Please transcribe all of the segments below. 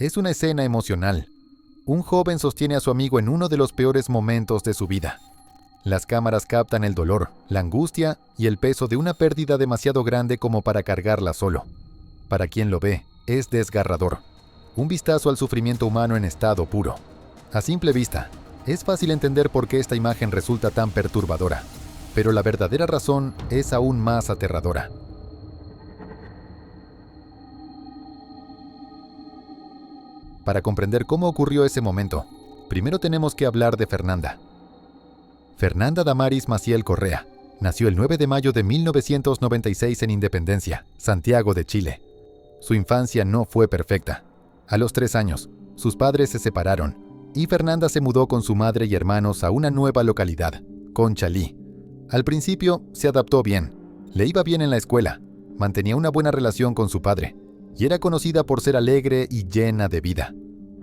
Es una escena emocional. Un joven sostiene a su amigo en uno de los peores momentos de su vida. Las cámaras captan el dolor, la angustia y el peso de una pérdida demasiado grande como para cargarla solo. Para quien lo ve, es desgarrador. Un vistazo al sufrimiento humano en estado puro. A simple vista, es fácil entender por qué esta imagen resulta tan perturbadora, pero la verdadera razón es aún más aterradora. Para comprender cómo ocurrió ese momento, primero tenemos que hablar de Fernanda. Fernanda Damaris Maciel Correa nació el 9 de mayo de 1996 en Independencia, Santiago de Chile. Su infancia no fue perfecta. A los 3 años, sus padres se separaron y Fernanda se mudó con su madre y hermanos a una nueva localidad, Conchalí. Al principio se adaptó bien, le iba bien en la escuela, mantenía una buena relación con su padre y era conocida por ser alegre y llena de vida.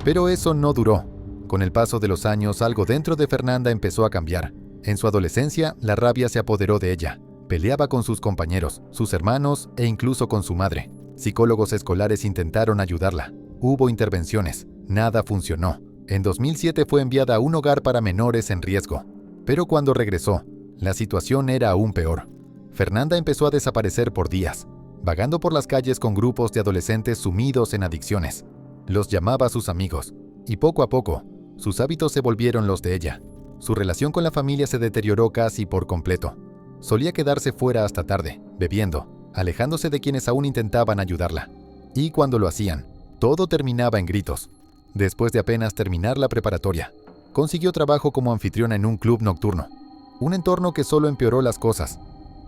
Pero eso no duró. Con el paso de los años, algo dentro de Fernanda empezó a cambiar. En su adolescencia, la rabia se apoderó de ella. Peleaba con sus compañeros, sus hermanos e incluso con su madre. Psicólogos escolares intentaron ayudarla. Hubo intervenciones. Nada funcionó. En 2007 fue enviada a un hogar para menores en riesgo. Pero cuando regresó, la situación era aún peor. Fernanda empezó a desaparecer por días, vagando por las calles con grupos de adolescentes sumidos en adicciones. Los llamaba a sus amigos, y poco a poco, sus hábitos se volvieron los de ella. Su relación con la familia se deterioró casi por completo. Solía quedarse fuera hasta tarde, bebiendo, alejándose de quienes aún intentaban ayudarla. Y cuando lo hacían, todo terminaba en gritos. Después de apenas terminar la preparatoria, consiguió trabajo como anfitriona en un club nocturno. Un entorno que solo empeoró las cosas.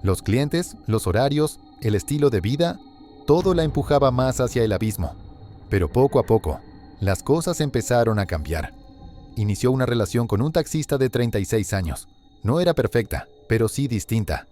Los clientes, los horarios, el estilo de vida, todo la empujaba más hacia el abismo. Pero poco a poco, las cosas empezaron a cambiar. Inició una relación con un taxista de 36 años. No era perfecta, pero sí distinta.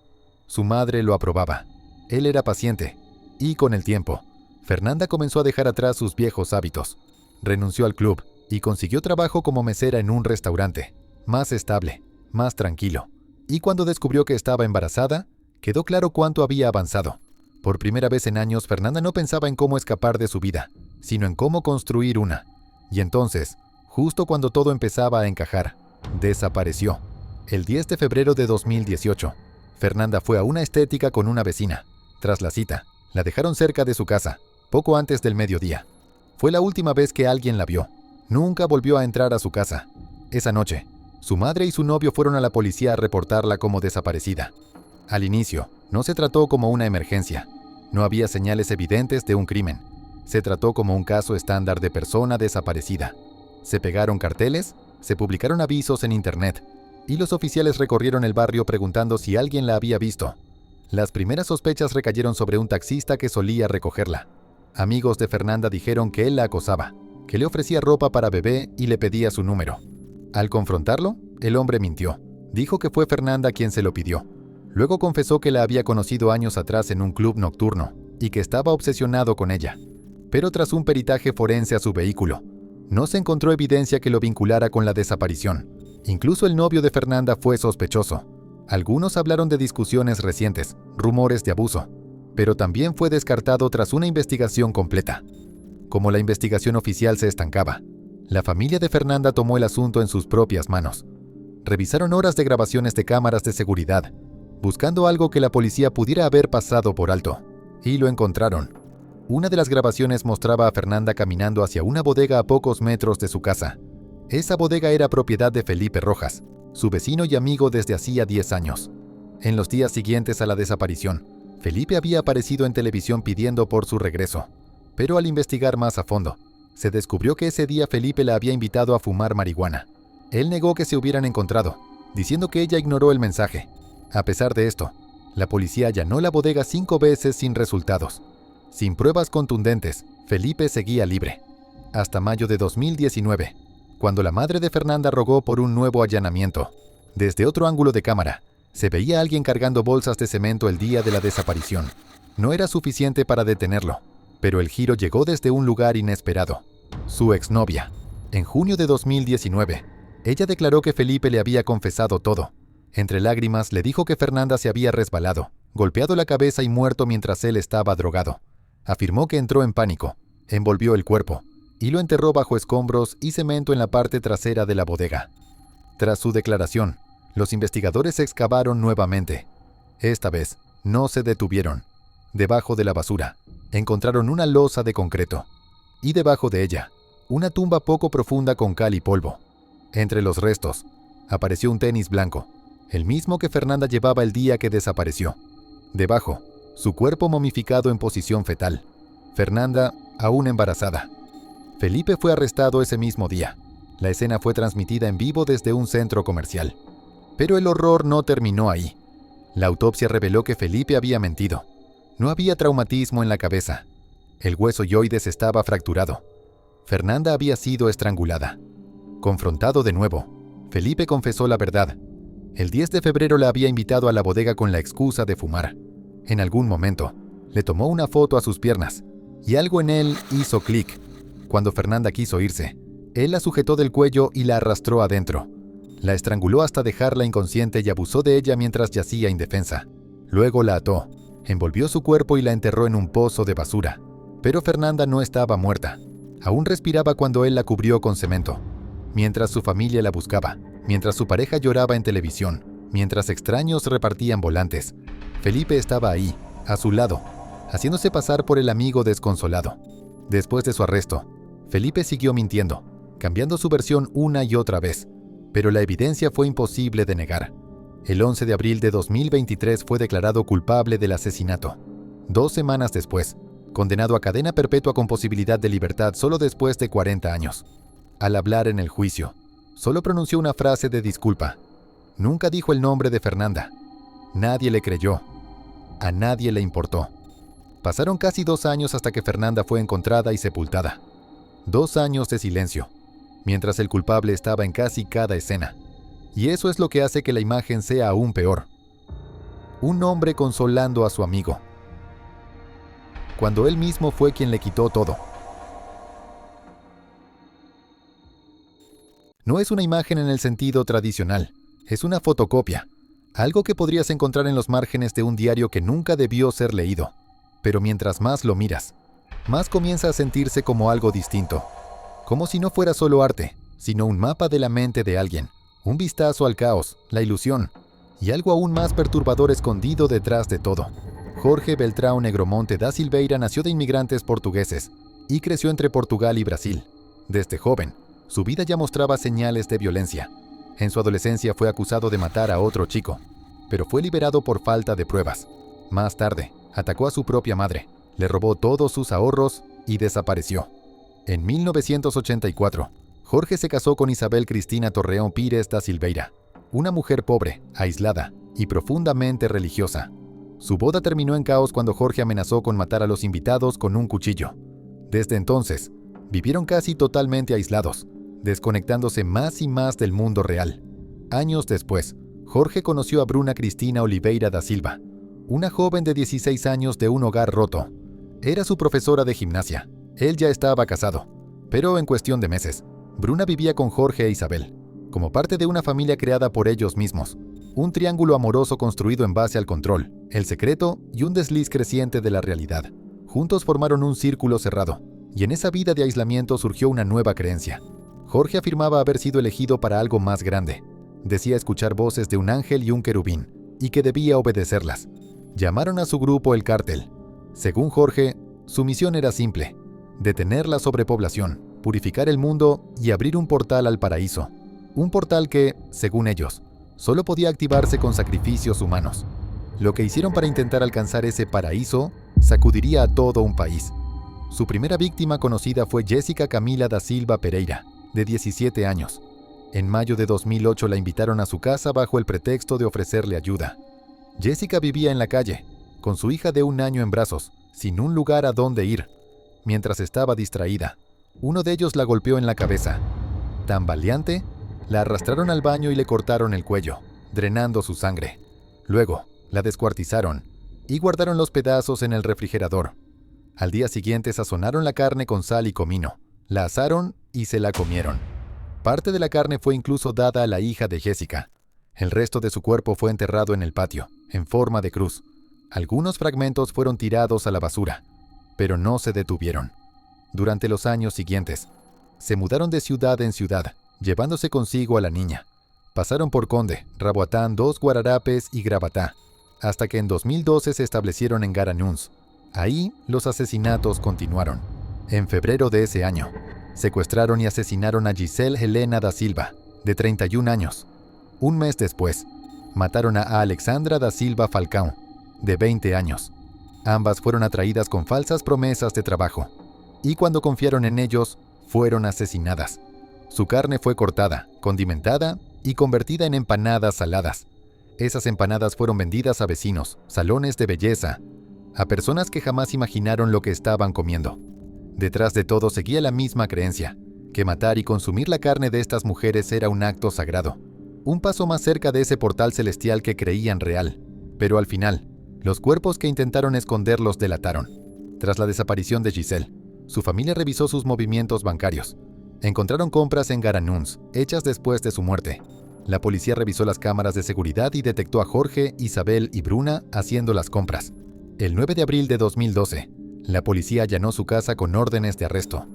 Su madre lo aprobaba. Él era paciente. Y con el tiempo, Fernanda comenzó a dejar atrás sus viejos hábitos. Renunció al club y consiguió trabajo como mesera en un restaurante. Más estable, más tranquilo. Y cuando descubrió que estaba embarazada, quedó claro cuánto había avanzado. Por primera vez en años, Fernanda no pensaba en cómo escapar de su vida, sino en cómo construir una. Y entonces, justo cuando todo empezaba a encajar, desapareció. El 10 de febrero de 2018, Fernanda fue a una estética con una vecina. Tras la cita, la dejaron cerca de su casa, poco antes del mediodía. Fue la última vez que alguien la vio. Nunca volvió a entrar a su casa. Esa noche, su madre y su novio fueron a la policía a reportarla como desaparecida. Al inicio, no se trató como una emergencia. No había señales evidentes de un crimen. Se trató como un caso estándar de persona desaparecida. Se pegaron carteles, se publicaron avisos en internet, y los oficiales recorrieron el barrio preguntando si alguien la había visto. Las primeras sospechas recayeron sobre un taxista que solía recogerla. Amigos de Fernanda dijeron que él la acosaba, que le ofrecía ropa para bebé y le pedía su número. Al confrontarlo, el hombre mintió. Dijo que fue Fernanda quien se lo pidió. Luego confesó que la había conocido años atrás en un club nocturno y que estaba obsesionado con ella. Pero tras un peritaje forense a su vehículo, no se encontró evidencia que lo vinculara con la desaparición. Incluso el novio de Fernanda fue sospechoso. Algunos hablaron de discusiones recientes, rumores de abuso, pero también fue descartado tras una investigación completa. Como la investigación oficial se estancaba, la familia de Fernanda tomó el asunto en sus propias manos. Revisaron horas de grabaciones de cámaras de seguridad, buscando algo que la policía pudiera haber pasado por alto, y lo encontraron. Una de las grabaciones mostraba a Fernanda caminando hacia una bodega a pocos metros de su casa. Esa bodega era propiedad de Felipe Rojas, su vecino y amigo desde hacía 10 años. En los días siguientes a la desaparición, Felipe había aparecido en televisión pidiendo por su regreso. Pero al investigar más a fondo, se descubrió que ese día Felipe la había invitado a fumar marihuana. Él negó que se hubieran encontrado, diciendo que ella ignoró el mensaje. A pesar de esto, la policía allanó la bodega 5 veces sin resultados. Sin pruebas contundentes, Felipe seguía libre. Hasta mayo de 2019, cuando la madre de Fernanda rogó por un nuevo allanamiento. Desde otro ángulo de cámara, se veía a alguien cargando bolsas de cemento el día de la desaparición. No era suficiente para detenerlo, pero el giro llegó desde un lugar inesperado. Su exnovia. En junio de 2019, ella declaró que Felipe le había confesado todo. Entre lágrimas le dijo que Fernanda se había resbalado, golpeado la cabeza y muerto mientras él estaba drogado. Afirmó que entró en pánico, envolvió el cuerpo y lo enterró bajo escombros y cemento en la parte trasera de la bodega. Tras su declaración, los investigadores excavaron nuevamente. Esta vez, no se detuvieron. Debajo de la basura, encontraron una losa de concreto, y debajo de ella, una tumba poco profunda con cal y polvo. Entre los restos, apareció un tenis blanco, el mismo que Fernanda llevaba el día que desapareció. Debajo, su cuerpo momificado en posición fetal. Fernanda, aún embarazada. Felipe fue arrestado ese mismo día. La escena fue transmitida en vivo desde un centro comercial. Pero el horror no terminó ahí. La autopsia reveló que Felipe había mentido. No había traumatismo en la cabeza. El hueso yoides estaba fracturado. Fernanda había sido estrangulada. Confrontado de nuevo, Felipe confesó la verdad. El 10 de febrero la había invitado a la bodega con la excusa de fumar. En algún momento, le tomó una foto a sus piernas, y algo en él hizo clic. Cuando Fernanda quiso irse, él la sujetó del cuello y la arrastró adentro. La estranguló hasta dejarla inconsciente y abusó de ella mientras yacía indefensa. Luego la ató, envolvió su cuerpo y la enterró en un pozo de basura. Pero Fernanda no estaba muerta. Aún respiraba cuando él la cubrió con cemento. Mientras su familia la buscaba, mientras su pareja lloraba en televisión, mientras extraños repartían volantes, Felipe estaba ahí, a su lado, haciéndose pasar por el amigo desconsolado. Después de su arresto, Felipe siguió mintiendo, cambiando su versión una y otra vez, pero la evidencia fue imposible de negar. El 11 de abril de 2023 fue declarado culpable del asesinato. 2 semanas después, condenado a cadena perpetua con posibilidad de libertad solo después de 40 años. Al hablar en el juicio, solo pronunció una frase de disculpa. Nunca dijo el nombre de Fernanda. Nadie le creyó. A nadie le importó. Pasaron casi 2 años hasta que Fernanda fue encontrada y sepultada. 2 años de silencio, mientras el culpable estaba en casi cada escena. Y eso es lo que hace que la imagen sea aún peor. Un hombre consolando a su amigo, cuando él mismo fue quien le quitó todo. No es una imagen en el sentido tradicional, es una fotocopia, algo que podrías encontrar en los márgenes de un diario que nunca debió ser leído. Pero mientras más lo miras, más comienza a sentirse como algo distinto. Como si no fuera solo arte, sino un mapa de la mente de alguien, un vistazo al caos, la ilusión, y algo aún más perturbador escondido detrás de todo. Jorge Beltrão Negromonte da Silveira nació de inmigrantes portugueses y creció entre Portugal y Brasil. Desde joven, su vida ya mostraba señales de violencia. En su adolescencia fue acusado de matar a otro chico, pero fue liberado por falta de pruebas. Más tarde, atacó a su propia madre, le robó todos sus ahorros y desapareció. En 1984, Jorge se casó con Isabel Cristina Torreón Pires da Silveira, una mujer pobre, aislada y profundamente religiosa. Su boda terminó en caos cuando Jorge amenazó con matar a los invitados con un cuchillo. Desde entonces, vivieron casi totalmente aislados, desconectándose más y más del mundo real. Años después, Jorge conoció a Bruna Cristina Oliveira da Silva, una joven de 16 años de un hogar roto. Era su profesora de gimnasia. Él ya estaba casado, pero en cuestión de meses, Bruna vivía con Jorge e Isabel, como parte de una familia creada por ellos mismos. Un triángulo amoroso construido en base al control, el secreto y un desliz creciente de la realidad. Juntos formaron un círculo cerrado, y en esa vida de aislamiento surgió una nueva creencia. Jorge afirmaba haber sido elegido para algo más grande. Decía escuchar voces de un ángel y un querubín, y que debía obedecerlas. Llamaron a su grupo el Cártel. Según Jorge, su misión era simple: detener la sobrepoblación, purificar el mundo y abrir un portal al paraíso. Un portal que, según ellos, solo podía activarse con sacrificios humanos. Lo que hicieron para intentar alcanzar ese paraíso sacudiría a todo un país. Su primera víctima conocida fue Jéssica Camila da Silva Pereira, de 17 años. En mayo de 2008 la invitaron a su casa bajo el pretexto de ofrecerle ayuda. Jéssica vivía en la calle, con su hija de 1 año en brazos, sin un lugar a donde ir. Mientras estaba distraída, uno de ellos la golpeó en la cabeza. Tambaleante, la arrastraron al baño y le cortaron el cuello, drenando su sangre. Luego, la descuartizaron y guardaron los pedazos en el refrigerador. Al día siguiente sazonaron la carne con sal y comino, la asaron y se la comieron. Parte de la carne fue incluso dada a la hija de Jéssica. El resto de su cuerpo fue enterrado en el patio, en forma de cruz. Algunos fragmentos fueron tirados a la basura, pero no se detuvieron. durante los años siguientes. Se mudaron de ciudad en ciudad, llevándose consigo a la niña. Pasaron por Conde, Raboatán, Dos Guararapes y Gravatá, hasta que en 2012 se establecieron en Garanhuns. Ahí, los asesinatos continuaron. En febrero de ese año, secuestraron y asesinaron a Giselle Helena da Silva, de 31 años. Un mes después, mataron a Alexandra da Silva Falcão, de 20 años. Ambas fueron atraídas con falsas promesas de trabajo, y cuando confiaron en ellos, fueron asesinadas. Su carne fue cortada, condimentada y convertida en empanadas saladas. Esas empanadas fueron vendidas a vecinos, salones de belleza, a personas que jamás imaginaron lo que estaban comiendo. Detrás de todo seguía la misma creencia, que matar y consumir la carne de estas mujeres era un acto sagrado. Un paso más cerca de ese portal celestial que creían real. Pero al final, los cuerpos que intentaron esconder los delataron. Tras la desaparición de Giselle, su familia revisó sus movimientos bancarios. Encontraron compras en Garanhuns, hechas después de su muerte. La policía revisó las cámaras de seguridad y detectó a Jorge, Isabel y Bruna haciendo las compras. El 9 de abril de 2012, la policía allanó su casa con órdenes de arresto.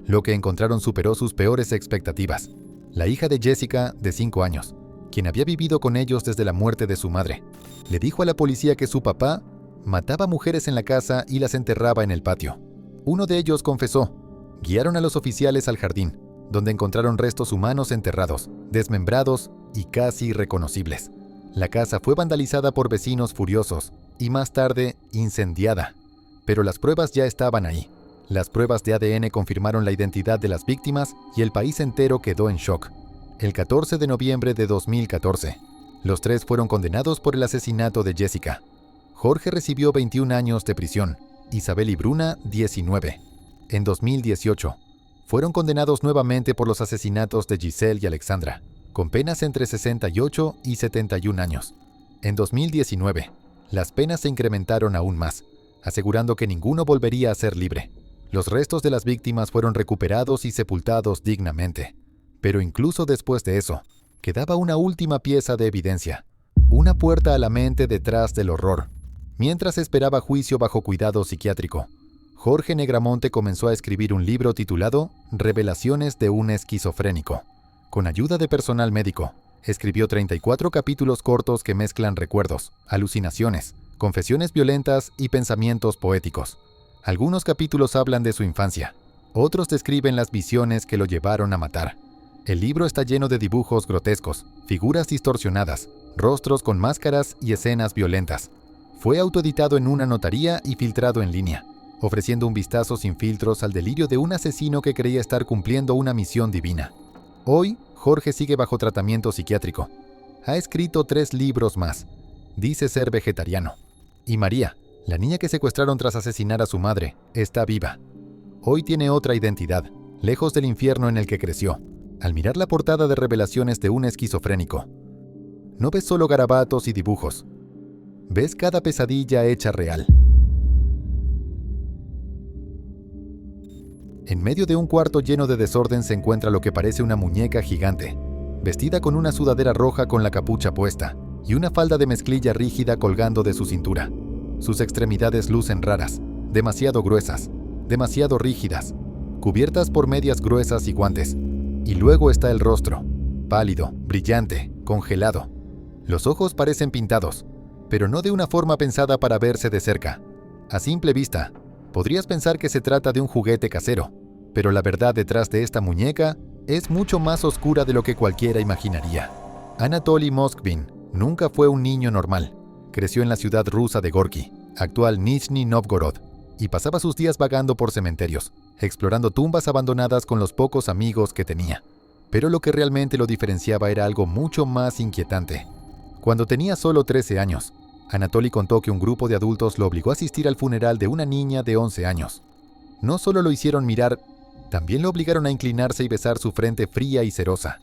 Lo que encontraron superó sus peores expectativas. La hija de Jessica, de 5 años, quien había vivido con ellos desde la muerte de su madre, le dijo a la policía que su papá mataba mujeres en la casa y las enterraba en el patio. Uno de ellos confesó. Guiaron a los oficiales al jardín, donde encontraron restos humanos enterrados, desmembrados y casi irreconocibles. La casa fue vandalizada por vecinos furiosos y más tarde incendiada. Pero las pruebas ya estaban ahí. Las pruebas de ADN confirmaron la identidad de las víctimas y el país entero quedó en shock. El 14 de noviembre de 2014, los 3 fueron condenados por el asesinato de Jessica. Jorge recibió 21 años de prisión, Isabel y Bruna 19. En 2018, fueron condenados nuevamente por los asesinatos de Giselle y Alexandra, con penas entre 68 y 71 años. En 2019, las penas se incrementaron aún más, asegurando que ninguno volvería a ser libre. Los restos de las víctimas fueron recuperados y sepultados dignamente. Pero incluso después de eso, quedaba una última pieza de evidencia, una puerta a la mente detrás del horror. Mientras esperaba juicio bajo cuidado psiquiátrico, Jorge Negramonte comenzó a escribir un libro titulado Revelaciones de un esquizofrénico. Con ayuda de personal médico, escribió 34 capítulos cortos que mezclan recuerdos, alucinaciones, confesiones violentas y pensamientos poéticos. Algunos capítulos hablan de su infancia, otros describen las visiones que lo llevaron a matar. El libro está lleno de dibujos grotescos, figuras distorsionadas, rostros con máscaras y escenas violentas. Fue autoeditado en una notaría y filtrado en línea, ofreciendo un vistazo sin filtros al delirio de un asesino que creía estar cumpliendo una misión divina. Hoy, Jorge sigue bajo tratamiento psiquiátrico. Ha escrito 3 libros más. Dice ser vegetariano. Y María, la niña que secuestraron tras asesinar a su madre, está viva. Hoy tiene otra identidad, lejos del infierno en el que creció. Al mirar la portada de Revelaciones de un esquizofrénico, no ves solo garabatos y dibujos. Ves cada pesadilla hecha real. En medio de un cuarto lleno de desorden se encuentra lo que parece una muñeca gigante, vestida con una sudadera roja con la capucha puesta y una falda de mezclilla rígida colgando de su cintura. Sus extremidades lucen raras, demasiado gruesas, demasiado rígidas, cubiertas por medias gruesas y guantes. Y luego está el rostro, pálido, brillante, congelado. Los ojos parecen pintados, pero no de una forma pensada para verse de cerca. A simple vista, podrías pensar que se trata de un juguete casero, pero la verdad detrás de esta muñeca es mucho más oscura de lo que cualquiera imaginaría. Anatoly Moskvin nunca fue un niño normal. Creció en la ciudad rusa de Gorky, actual Nizhny Novgorod, y pasaba sus días vagando por cementerios, explorando tumbas abandonadas con los pocos amigos que tenía. Pero lo que realmente lo diferenciaba era algo mucho más inquietante. Cuando tenía solo 13 años, Anatoly contó que un grupo de adultos lo obligó a asistir al funeral de una niña de 11 años. No solo lo hicieron mirar, también lo obligaron a inclinarse y besar su frente fría y cerosa.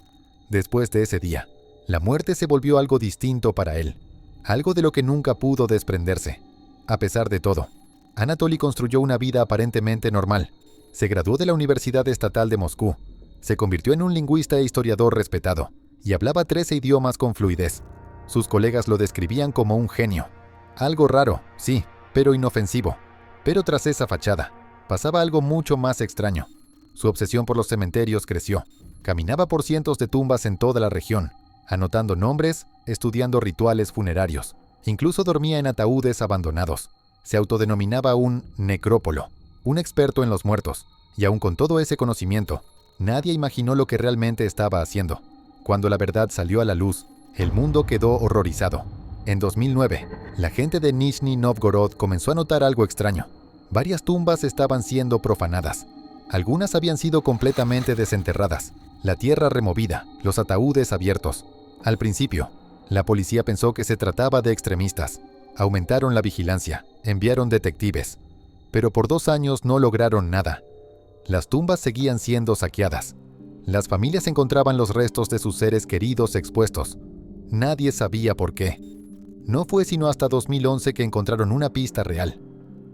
Después de ese día, la muerte se volvió algo distinto para él, algo de lo que nunca pudo desprenderse. A pesar de todo, Anatoly construyó una vida aparentemente normal. Se graduó de la Universidad Estatal de Moscú, se convirtió en un lingüista e historiador respetado, y hablaba 13 idiomas con fluidez. Sus colegas lo describían como un genio. Algo raro, sí, pero inofensivo. Pero tras esa fachada, pasaba algo mucho más extraño. Su obsesión por los cementerios creció. Caminaba por cientos de tumbas en toda la región, anotando nombres, estudiando rituales funerarios. Incluso dormía en ataúdes abandonados. Se autodenominaba un necrópolo, un experto en los muertos. Y aun con todo ese conocimiento, nadie imaginó lo que realmente estaba haciendo. Cuando la verdad salió a la luz, el mundo quedó horrorizado. En 2009, la gente de Nizhny Novgorod comenzó a notar algo extraño. Varias tumbas estaban siendo profanadas. Algunas habían sido completamente desenterradas, la tierra removida, los ataúdes abiertos. Al principio, la policía pensó que se trataba de extremistas. Aumentaron la vigilancia, enviaron detectives. Pero por 2 años no lograron nada. Las tumbas seguían siendo saqueadas. Las familias encontraban los restos de sus seres queridos expuestos. Nadie sabía por qué. No fue sino hasta 2011 que encontraron una pista real.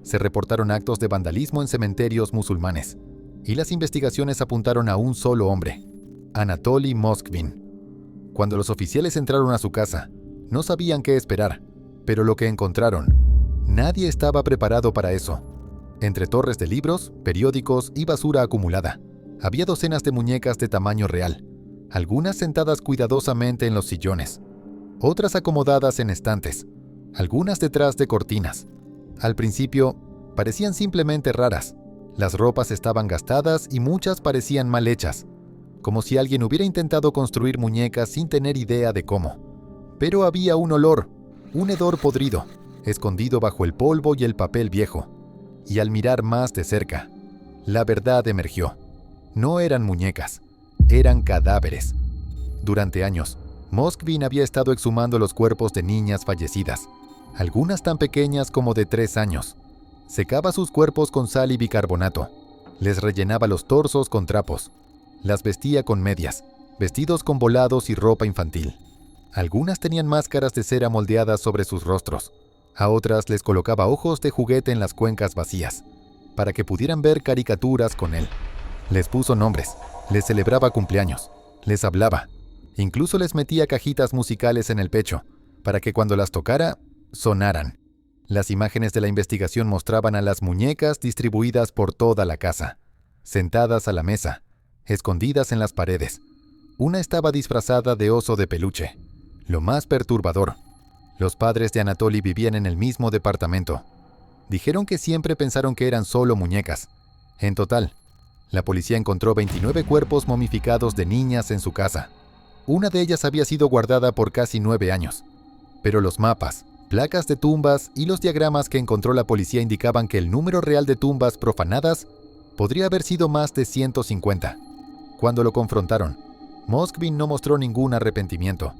Se reportaron actos de vandalismo en cementerios musulmanes, y las investigaciones apuntaron a un solo hombre, Anatoly Moskvin. Cuando los oficiales entraron a su casa, no sabían qué esperar, pero lo que encontraron, nadie estaba preparado para eso. Entre torres de libros, periódicos y basura acumulada, había docenas de muñecas de tamaño real, algunas sentadas cuidadosamente en los sillones, otras acomodadas en estantes, algunas detrás de cortinas. Al principio, parecían simplemente raras. Las ropas estaban gastadas y muchas parecían mal hechas, como si alguien hubiera intentado construir muñecas sin tener idea de cómo. Pero había un olor, un hedor podrido, escondido bajo el polvo y el papel viejo. Y al mirar más de cerca, la verdad emergió. No eran muñecas, eran cadáveres. Durante años, Moskvin había estado exhumando los cuerpos de niñas fallecidas, algunas tan pequeñas como de 3 años. Secaba sus cuerpos con sal y bicarbonato, les rellenaba los torsos con trapos, las vestía con medias, vestidos con volados y ropa infantil. Algunas tenían máscaras de cera moldeadas sobre sus rostros. A otras les colocaba ojos de juguete en las cuencas vacías, para que pudieran ver caricaturas con él. Les puso nombres, les celebraba cumpleaños, les hablaba. Incluso les metía cajitas musicales en el pecho, para que cuando las tocara, sonaran. Las imágenes de la investigación mostraban a las muñecas distribuidas por toda la casa, sentadas a la mesa, escondidas en las paredes. Una estaba disfrazada de oso de peluche. Lo más perturbador, los padres de Anatoly vivían en el mismo departamento. Dijeron que siempre pensaron que eran solo muñecas. En total, la policía encontró 29 cuerpos momificados de niñas en su casa. Una de ellas había sido guardada por casi 9 años. Pero los mapas, placas de tumbas y los diagramas que encontró la policía indicaban que el número real de tumbas profanadas podría haber sido más de 150. Cuando lo confrontaron, Moskvin no mostró ningún arrepentimiento.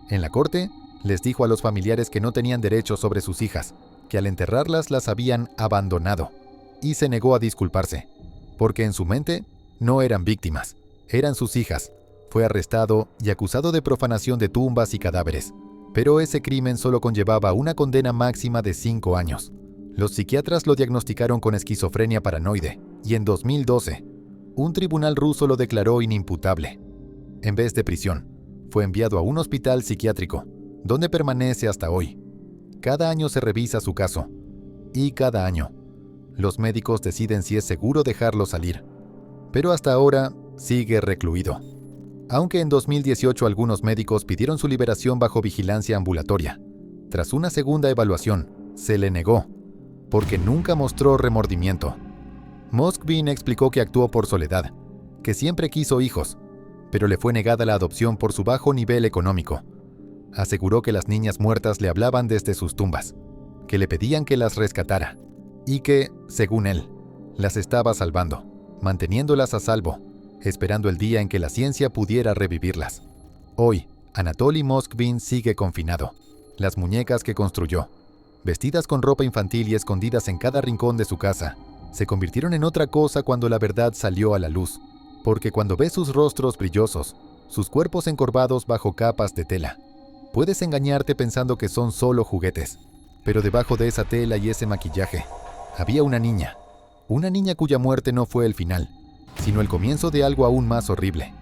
En la corte, les dijo a los familiares que no tenían derecho sobre sus hijas, que al enterrarlas las habían abandonado, y se negó a disculparse, porque en su mente no eran víctimas, eran sus hijas. Fue arrestado y acusado de profanación de tumbas y cadáveres, pero ese crimen solo conllevaba una condena máxima de 5 años. Los psiquiatras lo diagnosticaron con esquizofrenia paranoide, y en 2012, un tribunal ruso lo declaró inimputable. En vez de prisión, fue enviado a un hospital psiquiátrico, donde permanece hasta hoy. Cada año se revisa su caso, y cada año, los médicos deciden si es seguro dejarlo salir. Pero hasta ahora sigue recluido. Aunque en 2018 algunos médicos pidieron su liberación bajo vigilancia ambulatoria, tras una segunda evaluación, se le negó, porque nunca mostró remordimiento. Moskvin explicó que actuó por soledad, que siempre quiso hijos, pero le fue negada la adopción por su bajo nivel económico. Aseguró que las niñas muertas le hablaban desde sus tumbas, que le pedían que las rescatara, y que, según él, las estaba salvando, manteniéndolas a salvo, esperando el día en que la ciencia pudiera revivirlas. Hoy, Anatoly Moskvin sigue confinado. Las muñecas que construyó, vestidas con ropa infantil y escondidas en cada rincón de su casa, se convirtieron en otra cosa cuando la verdad salió a la luz, porque cuando ves sus rostros brillosos, sus cuerpos encorvados bajo capas de tela, puedes engañarte pensando que son solo juguetes, pero debajo de esa tela y ese maquillaje, había una niña cuya muerte no fue el final, sino el comienzo de algo aún más horrible.